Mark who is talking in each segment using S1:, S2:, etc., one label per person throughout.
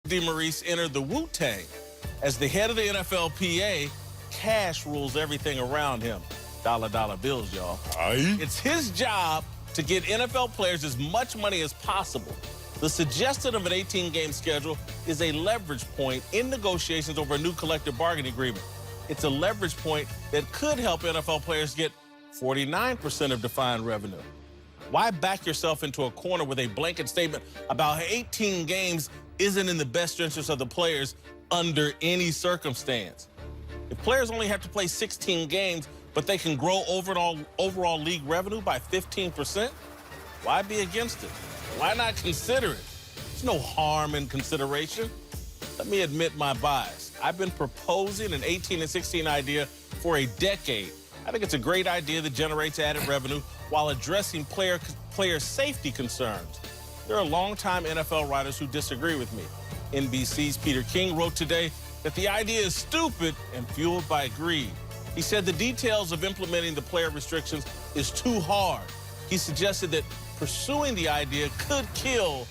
S1: Demaurice entered the Wu-Tang. As the head of the NFLPA, cash rules everything around him. Dollar bills, y'all. It's his job to get NFL players as much money as possible. The suggestion of an 18-game schedule is a leverage point in negotiations over a new collective bargaining agreement. It's a leverage point that could help NFL players get 49% of defined revenue. Why back yourself into a corner with a blanket statement about 18 games isn't in the best interest of the players under any circumstance? If players only have to play 16 games, but they can grow overall league revenue by 15%, why be against it? Why not consider it? There's no harm in consideration. Let me admit my bias. I've been proposing an 18 and 16 idea for a decade. I think it's a great idea that generates added revenue while addressing player safety concerns. There are longtime NFL writers who disagree with me. NBC's Peter King wrote today that the idea is stupid and fueled by greed. He said the details of implementing the player restrictions is too hard. He suggested that pursuing the idea could kill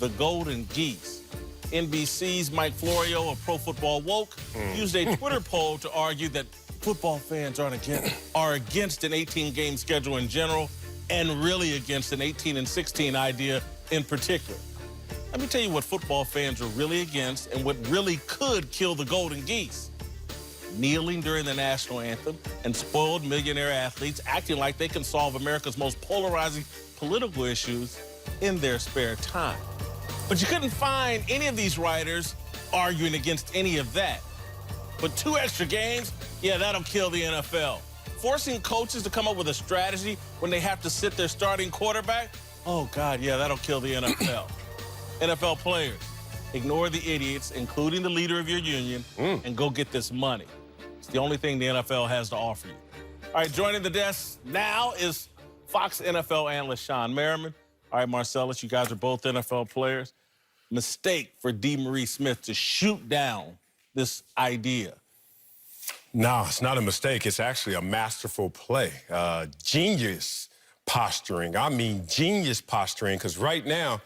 S1: the golden geese. NBC's Mike Florio of Pro Football Woke used a Twitter poll to argue that football fans are against an 18-game schedule in general and really against an 18 and 16 idea in particular. Let me tell you what football fans are really against and what really could kill the golden geese. Kneeling during the national anthem and spoiled millionaire athletes acting like they can solve America's most polarizing political issues in their spare time. But you couldn't find any of these writers arguing against any of that. But 2 extra games, yeah, that'll kill the NFL. Forcing coaches to come up with a strategy when they have to sit their starting quarterback, oh, God, yeah, that'll kill the NFL. NFL players, ignore the idiots, including the leader of your union, and go get this money. It's the only thing the NFL has to offer you. All right, joining the desk now is Fox NFL analyst Sean Merriman. All right, Marcellus, you guys are both NFL players. Mistake for Demaurice Smith to shoot down this idea.
S2: No, it's not a mistake. It's actually a masterful play. Genius posturing. I mean, genius posturing, because right now,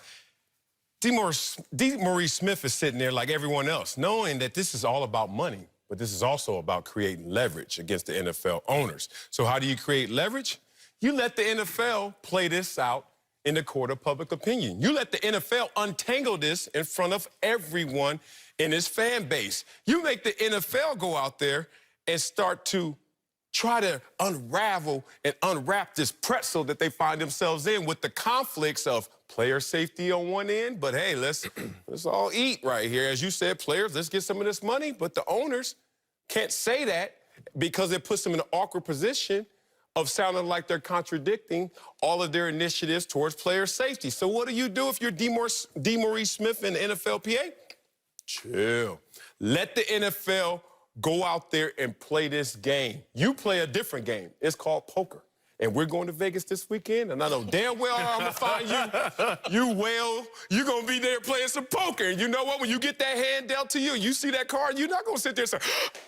S2: Demaurice Smith is sitting there like everyone else, knowing that this is all about money, but this is also about creating leverage against the NFL owners. So how do you create leverage? You let the NFL play this out in the court of public opinion. You let the NFL untangle this in front of everyone in his fan base. You make the NFL go out there and start to try to unravel and unwrap this pretzel that they find themselves in with the conflicts of player safety on one end, but hey, let's all eat right here. As you said, players, let's get some of this money, but the owners can't say that because it puts them in an awkward position of sounding like they're contradicting all of their initiatives towards player safety. So what do you do if you're Demaurice Smith in the NFLPA? Chill. Let the NFL go out there and play this game. You play a different game. It's called poker. And we're going to Vegas this weekend, and I know damn well I'm going to find you. You're going to be there playing some poker. And you know what? When you get that hand dealt to you, you see that card, you're not going to sit there and say,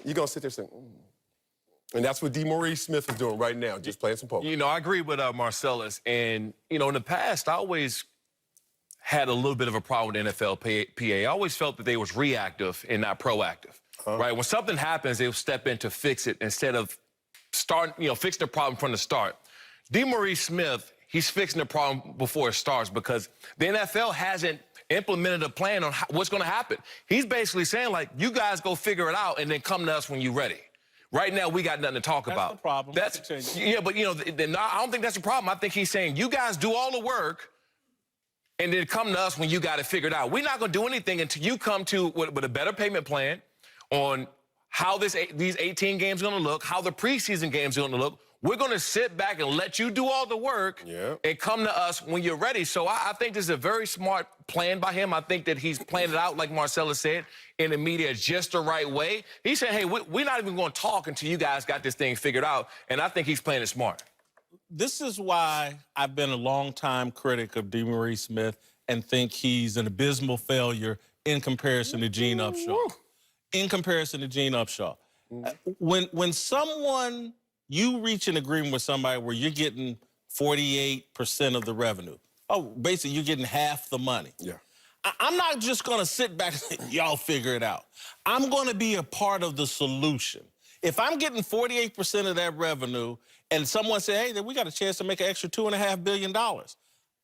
S2: you're going to sit there and say, And that's what Demaurice Smith is doing right now, just playing some poker.
S3: You know, I agree with Marcellus. And, you know, in the past, I always had a little bit of a problem with NFLPA. I always felt that they was reactive and not proactive, right? When something happens, they'll step in to fix it instead of fixing the problem from the start. Demaurice Smith, he's fixing the problem before it starts because the NFL hasn't implemented a plan on what's going to happen. He's basically saying, like, you guys go figure it out and then come to us when you're ready. Right now, we got nothing to talk about.
S1: That's the problem.
S3: Yeah, but, you know, I don't think that's the problem. I think he's saying, you guys do all the work and then come to us when you got it figured out. We're not going to do anything until you come to with a better payment plan on how these 18 games are going to look, how the preseason games are going to look. We're going to sit back and let you do all the work and come to us when you're ready. So I think this is a very smart plan by him. I think that he's planned it out, like Marcellus said, in the media just the right way. He said, hey, we're not even going to talk until you guys got this thing figured out. And I think he's playing it smart.
S1: This is why I've been a longtime critic of Demaurice Smith and think he's an abysmal failure in comparison to Gene Upshaw. In comparison to Gene Upshaw. When someone, you reach an agreement with somebody where you're getting 48% of the revenue. Oh, basically, you're getting half the money.
S2: Yeah.
S1: I'm not just going to sit back and say, y'all figure it out. I'm going to be a part of the solution. If I'm getting 48% of that revenue and someone say, hey, we got a chance to make an extra $2.5 billion,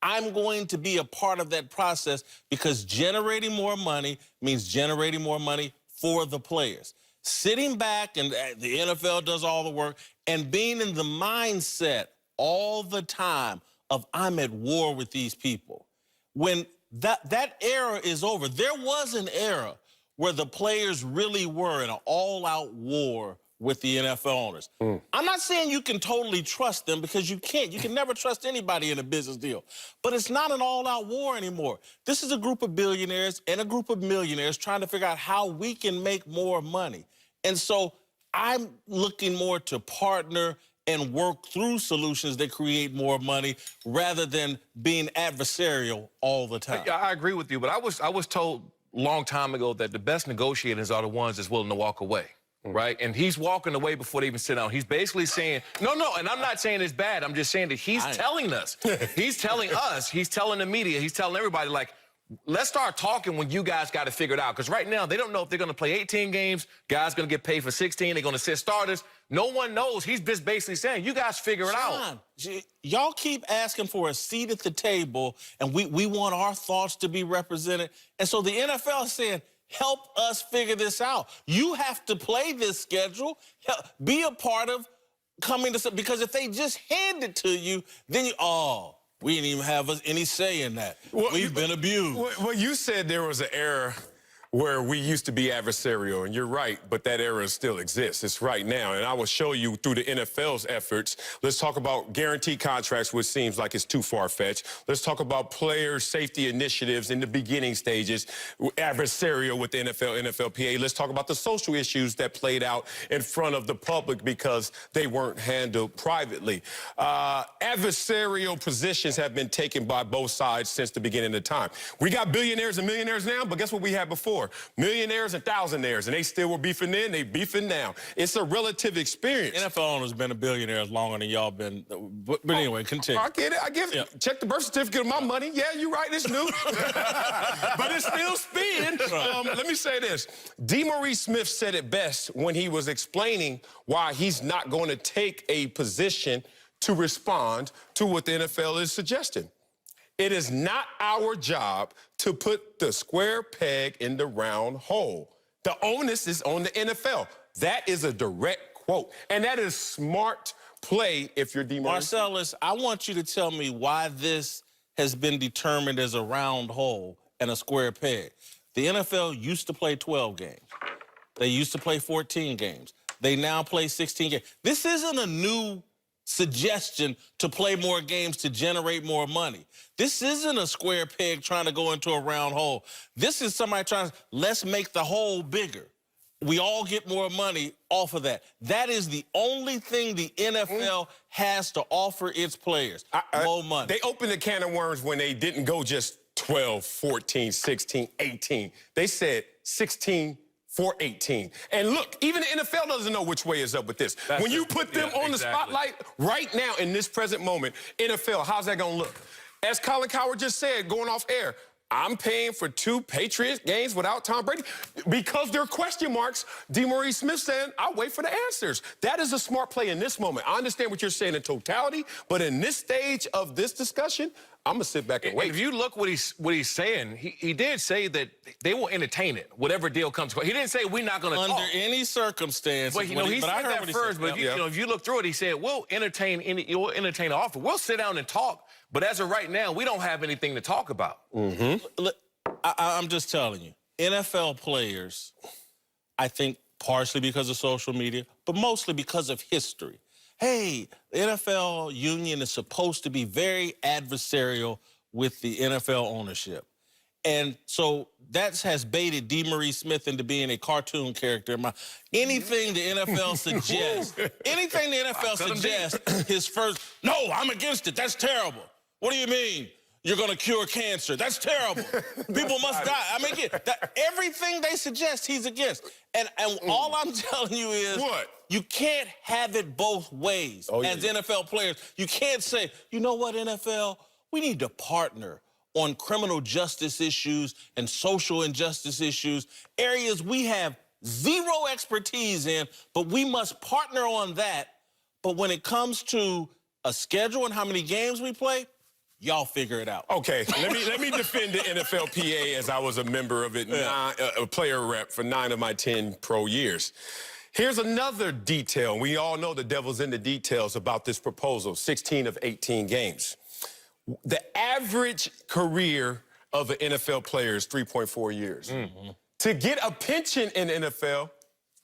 S1: I'm going to be a part of that process because generating more money means generating more money for the players. Sitting back and the NFL does all the work and being in the mindset all the time of I'm at war with these people. When that era is over, there was an era where the players really were in an all-out war with the NFL owners. I'm not saying you can totally trust them because you can't. You can never trust anybody in a business deal. But it's not an all-out war anymore. This is a group of billionaires and a group of millionaires trying to figure out how we can make more money. And so I'm looking more to partner and work through solutions that create more money rather than being adversarial all the time.
S3: I agree with you, but I was told a long time ago that the best negotiators are the ones that's willing to walk away, right? And he's walking away before they even sit down. He's basically saying, no, and I'm not saying it's bad. I'm just saying that he's telling us. He's telling us. He's telling the media. He's telling everybody, like, let's start talking when you guys got to figure it out. Because right now, they don't know if they're going to play 18 games. Guys going to get paid for 16. They're going to sit starters. No one knows. He's just basically saying, you guys figure it out.
S1: Y'all keep asking for a seat at the table, and we want our thoughts to be represented. And so the NFL is saying, help us figure this out. You have to play this schedule. Be a part of coming to... Because if they just hand it to you, then you... we didn't even have any say in that. We've been abused.
S2: Well, you said there was an era where we used to be adversarial, and you're right, but that era still exists. It's right now, and I will show you through the NFL's efforts. Let's talk about guaranteed contracts, which seems like it's too far-fetched. Let's talk about player safety initiatives in the beginning stages, adversarial with the NFL, NFLPA. Let's talk about the social issues that played out in front of the public because they weren't handled privately. Adversarial positions have been taken by both sides since the beginning of time. We got billionaires and millionaires now, but guess what we had before? Millionaires and thousandaires, and they still were beefing then, they beefing now. It's a relative experience.
S1: NFL owners been a billionaire longer than y'all been. But anyway, continue.
S2: I get it. I give it. Check the birth certificate of my money. Yeah, you're right. It's new. But it's still spin. Let me say this. Demaurice Smith said it best when he was explaining why he's not going to take a position to respond to what the NFL is suggesting. It is not our job to put the square peg in the round hole. The onus is on the NFL. That is a direct quote. And that is smart play if you're Demaurice.
S1: Marcellus, I want you to tell me why this has been determined as a round hole and a square peg. The NFL used to play 12 games. They used to play 14 games. They now play 16 games. This isn't a new suggestion to play more games to generate more money. This isn't a square peg trying to go into a round hole. This is somebody trying to, let's make the hole bigger. We all get more money off of that. That is the only thing the NFL has to offer its players, more money.
S2: They opened a can of worms when they didn't go just 12, 14, 16, 18. They said 16 for 18. And look, even the NFL doesn't know which way is up with this. When you put them on the spotlight right now in this present moment, NFL, how's that going to look? As Colin Cowherd just said, going off air, I'm paying for 2 Patriots games without Tom Brady. Because there are question marks, Demaurice Smith saying, I'll wait for the answers. That is a smart play in this moment. I understand what you're saying in totality, but in this stage of this discussion, I'm going to sit back and wait.
S3: If you look what he's saying, he did say that they will entertain it, whatever deal comes. He didn't say we're not going to talk.
S1: Under any circumstance.
S3: But, he said that first, but if you look through it, he said, we'll entertain an offer. We'll sit down and talk, but as of right now, we don't have anything to talk about.
S1: Look, I'm just telling you, NFL players, I think partially because of social media, but mostly because of history. Hey, the NFL union is supposed to be very adversarial with the NFL ownership. And so that has baited Demaurice Smith into being a cartoon character. Anything the NFL suggests, his first, no, I'm against it. That's terrible. What do you mean? You're going to cure cancer. That's terrible. People must die. I mean, everything they suggest, he's against. And all I'm telling you is...
S2: What?
S1: You can't have it both ways as NFL players. You can't say, you know what, NFL? We need to partner on criminal justice issues and social injustice issues, areas we have zero expertise in, but we must partner on that. But when it comes to a schedule and how many games we play, y'all figure it out.
S2: Okay, let me defend the NFLPA as I was a member of it, a player rep for 9 of my 10 pro years. Here's another detail. We all know the devil's in the details about this proposal, 16 of 18 games. The average career of an NFL player is 3.4 years. Mm-hmm. To get a pension in the NFL,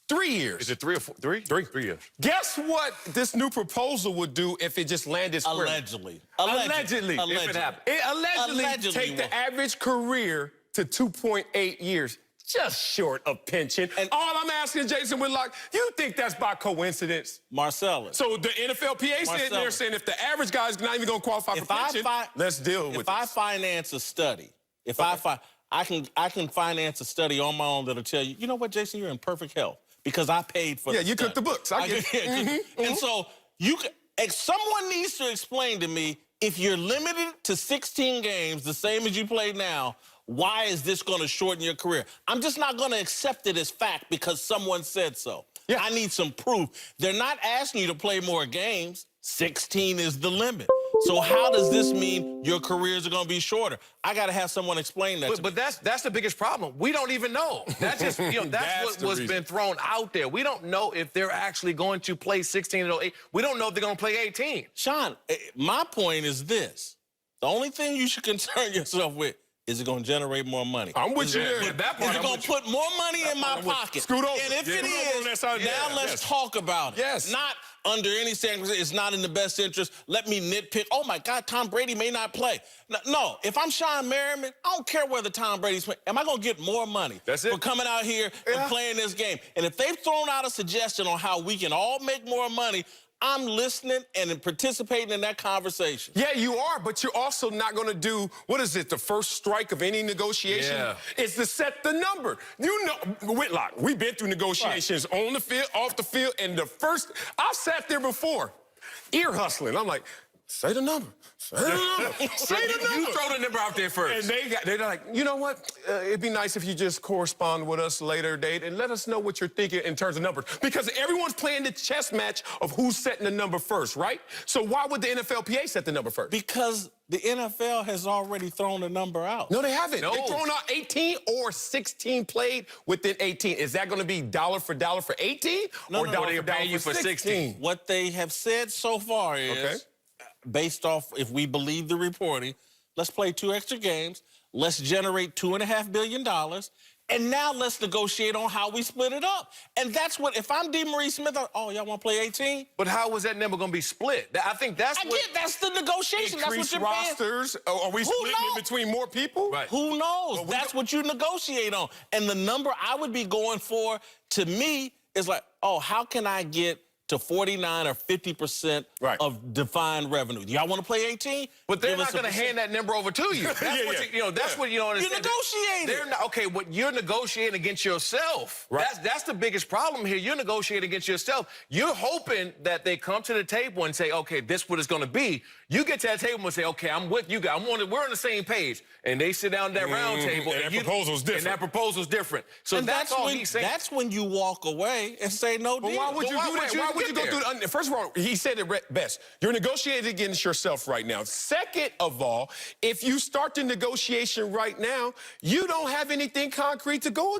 S2: 3 years.
S3: Is it 3 or 4? 3? 3 years.
S2: Guess what this new proposal would do if it just landed square?
S1: Allegedly.
S2: Allegedly.
S3: If it happened.
S2: It allegedly take the average career to 2.8 years, just short of pension. And all I'm asking, Jason Whitlock, you think that's by coincidence?
S1: Marcellus.
S2: So the NFLPA sitting there saying if the average guy's not even going to qualify for pension, let's deal with it.
S1: If I finance a study, I can finance a study on my own that'll tell you, you know what, Jason, you're in perfect health. Because I paid for the
S2: you cooked the books. I get it.
S1: And so someone needs to explain to me, if you're limited to 16 games, the same as you play now, why is this going to shorten your career? I'm just not going to accept it as fact because someone said so. Yeah. I need some proof. They're not asking you to play more games. 16 is the limit. So how does this mean your careers are going to be shorter? I got to have someone explain that to me.
S3: But that's the biggest problem. We don't even know. That's just, that's what's been thrown out there. We don't know if they're actually going to play 16 or 8. We don't know if they're going to play 18.
S1: Sean, my point is this. The only thing you should concern yourself with, is it going to generate more money?
S2: I'm with you there.
S1: Is it going to put more money in my pocket?
S2: Scoot over.
S1: And if it is, now let's talk about it.
S2: Yes.
S1: Not under any circumstances, it's not in the best interest. Let me nitpick. Oh, my God, Tom Brady may not play. No, if I'm Sean Merriman, I don't care whether Tom Brady's playing. Am I going to get more money for coming out here and playing this game? And if they've thrown out a suggestion on how we can all make more money, I'm listening and participating in that conversation.
S2: Yeah, you are, but you're also not going to do, what is it, the first strike of any negotiation?
S3: Yeah.
S2: It's to set the number. You know, Whitlock, we've been through negotiations on the field, off the field, and I've sat there before, ear hustling. I'm like, say the number. Say the number. Say the number.
S3: You throw the number out there first.
S2: And they're like, you know what? It'd be nice if you just correspond with us later date and let us know what you're thinking in terms of numbers. Because everyone's playing the chess match of who's setting the number first, right? So why would the NFLPA set the number first?
S1: Because the NFL has already thrown the number out.
S2: No, they haven't.
S3: No.
S2: They've thrown out 18 or 16 played within 18. Is that going to be dollar for 18 or dollar for 16?
S1: What they have said so far is, based off, if we believe the reporting, let's play 2 extra games, let's generate $2.5 billion, and now let's negotiate on how we split it up. And that's what, if I'm Demaurice Smith, oh, y'all want to play 18?
S3: But how was that number going to be split? I think that's
S1: that's the negotiation. That's what you're
S2: rosters? Are we splitting it between more people?
S3: Right.
S1: Who knows? That's what you negotiate on. And the number I would be going for, to me, is like, oh, how can I get to 49 or 50% of defined revenue? Do y'all want to play 18?
S3: But they're not going to hand that number over to you. That's what you don't understand.
S1: You're negotiating.
S3: Okay, what you're negotiating against yourself. Right. That's the biggest problem here. You're negotiating against yourself. You're hoping that they come to the table and say, okay, this is what it's going to be. You get to that table and say, okay, I'm with you guys. We're on the same page. And they sit down at that round table.
S2: And that proposal's different.
S3: And that proposal's different. So that's all he's saying.
S1: That's when you walk away and say no deal.
S2: But why would you do that? Why would you go through the... First of all, he said it best. You're negotiating against yourself right now. Second of all, if you start the negotiation right now, you don't have anything concrete to go